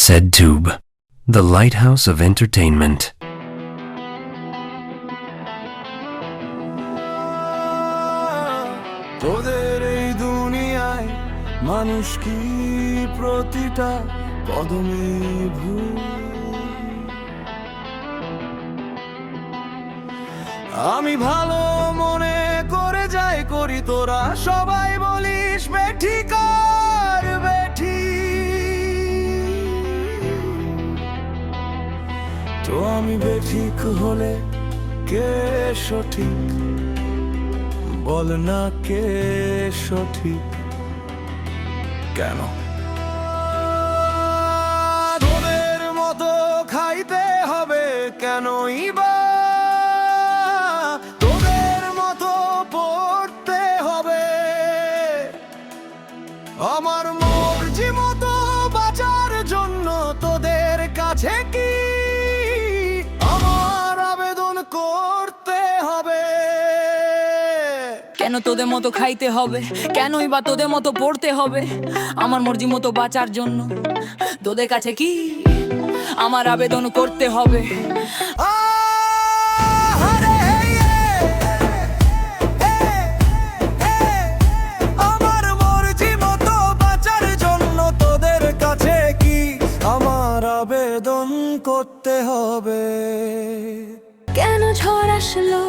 SEDtube, the lighthouse of entertainment. তোদের এই দুনিয়ায় মানুষ কি প্রতিটা কদমে ভুল। আমি ভালো মনে করে যাই করি, তোরা সবাই বলিস বেঠি কর বেঠি। তো আমি বেঠিক হলে কে সঠিক, বল না কে সঠিক কেন? তোদের মতো খাইতে হবে কেনই বা, তোদের মতো পড়তে হবে, আমার মর্জি মতো বাঁচার জন্য তোদের কাছে কি আমার আবেদন করতে হবে? কেন তোদের মতো খাইতে হবে, কেনই বা তোদের মতো পড়তে হবে, আমার মর্জি মতো বাঁচার জন্য তোদের কাছে কি আমার আবেদন করতে হবে? আমার মর্জি মতো বাঁচার জন্য তোদের কাছে কি আমার আবেদন করতে হবে? কেন ঝড় আসলো,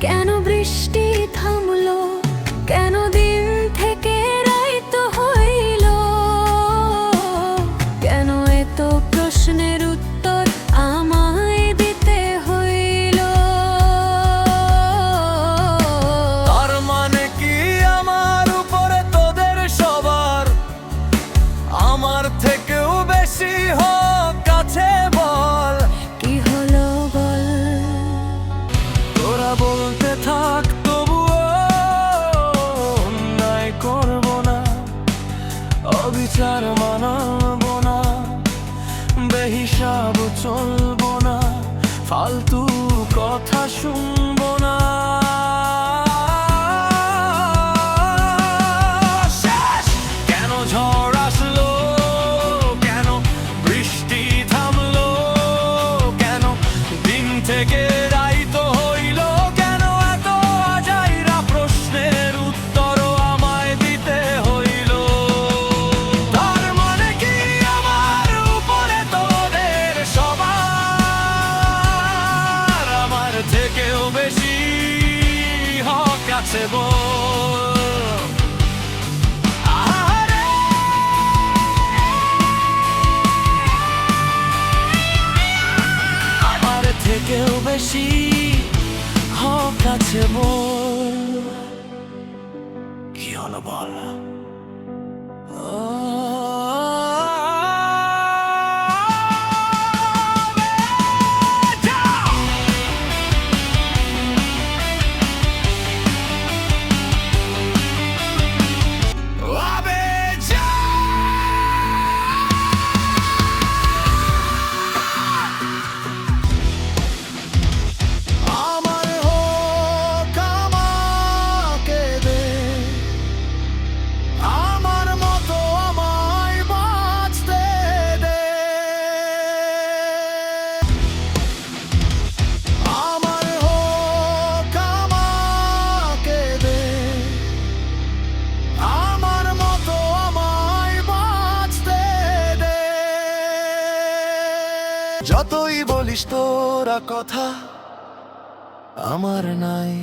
কেন বৃষ্টি থামলো, কেন দিন থেকে রাত হইল, কেন এত প্রশ্নের উত্তর আমায় দিতে হইল? তার মানে কি আমার উপরে তোদের সবার আমার থেকেও বেশি হোক কাছে? বল কি হলো বল? তোরা বলতে থাক তবুও অন্যায় করব না, অবিচার মানব না, বেহিসাব চলব না, ফালতু কথা শুনব না। শেষ! কেন ঝড় আসলো, কেন বৃষ্টি থামলো, কেন দিন থেকে রাইত হইল, কেন এত আজাইরা প্রশ্নের উত্তরও আমায় দিতে হইল? তার মানে কি আমার উপরে তোদের সবার আমার থেকেও বেশি হক আছে বল? আহারে! আমার থেকেও বেশি হক আছে বল? কি হলো বল? আমার হোক আমাকে দে, আমার মতো আমায় বাঁচতে দে। আমার হোক আমাকে দে, আমার মতো আমায় বাঁচতে দে। যতই বলিস তোরা কথা, আমার নাই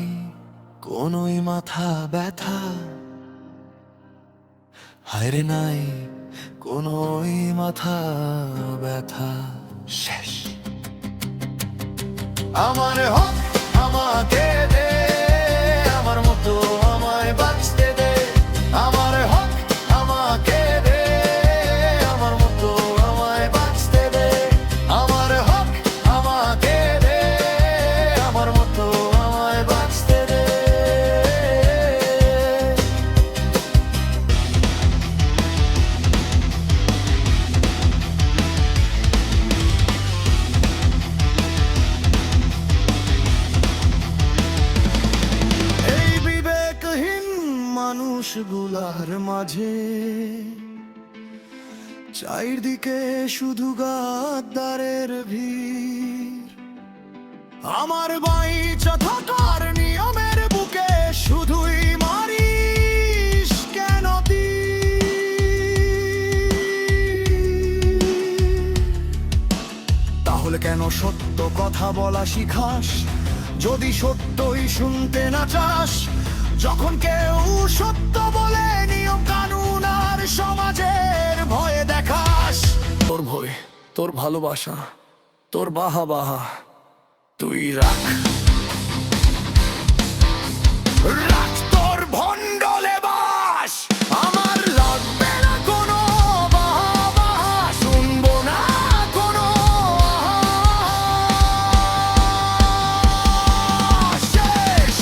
কোনোই মাথা ব্যথা, হায়রে নাই কোনোই মাথা ব্যথা। শেষ! আমার হক আমাকে দে, আমার মতো আমায় বাঁচতে দে। আমার হক আমাকে দে, আমার মতো আমায় বাঁচতে দে। আমার হক আমাকে দে, আমার মতো আমায় বাঁচতে দে। এই বিবেকহীন মানুষগুলার মাঝে চারিদিকে শুধু গাদ্দারের ভিড়। আমার বাইচা থাকার নিয়মের বুকে শুধুই মারিস কেন তাহলে কেন সত্য কথা বলা শিখাস যদি সত্যই শুনতে না চাস? যখন কেউ সত্য বলে নিয়ম কানুন আর সমাজের ভয়ে দেখাস। তোর ভয়, তোর ভালোবাসা, তোর বাহা বাহা তুই রাখ, রাখ তোর ভণ্ড লেবাস। আমার লাগবে না কোনো বাহা বাহা, শুনবো না কোনো শেষ।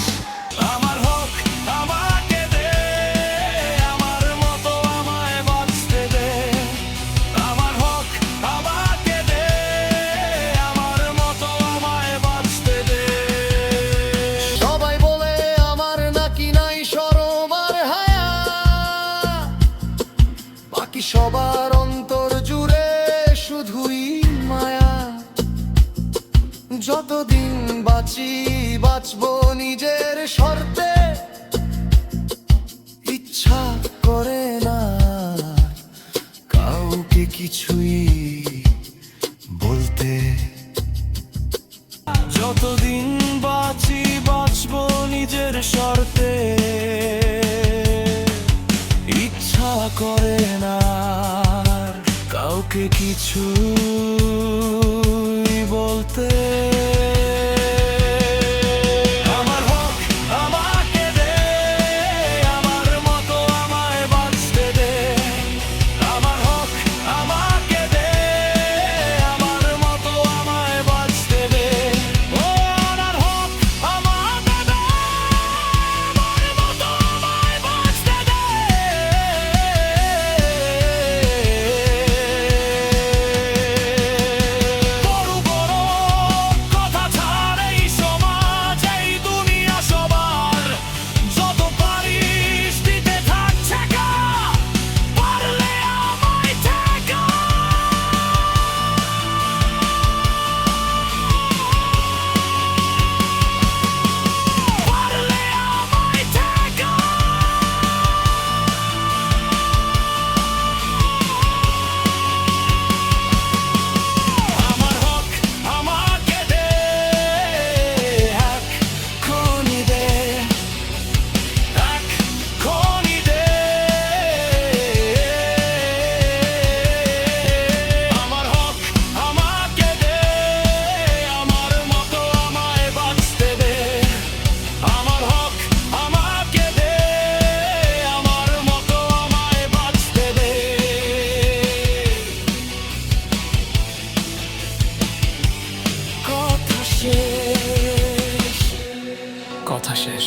আমার হোক আমাকে দে, আমার মতো আমায় বাঁচতে দে। আমার হোক আমাকে দে, আমার মতো আমায় বাঁচতে দে। সবাই বলে আমার নাকি নাই শরম আর হায়া, বাকি সবার অন্তর জুড়ে শুধুই মায়া। যতদিন বাঁচি বাঁচবো নিজের শর্তে, ইচ্ছা করে না কাউকে কিছুই বলতে। যতদিন বাঁচি বাঁচবো নিজের শর্তে, ইচ্ছা করে না কাউকে কিছু বলতে। আমার হোক আমাকে দে, আমার মতো আমায় বাঁচতে দে। আমার হোক আমাকে দে, আমার মতো আমায় বাঁচতে দে। ও আমার হোক আমাকে দে, আমার মতো আমায় বাঁচতে দে। বড় বড় কথা ছাড় এই সমাজ, এই দুনিয়া সবার। যত পারিস দিতে থাক ছেকা, পারলে আমায় ঠেকা। পারলে আমায় ঠেকা। আমার হোক আমাকে দে, এক্ষুনি দে, এক্ষুনি দে। আমার হোক আমাকে দে, আমার মতো আমায় বাঁচতে দে। আমার হোক আমাকে দে, আমার মতো আমায় বাঁচতে দে। কথা শেষ, কথা শেষ।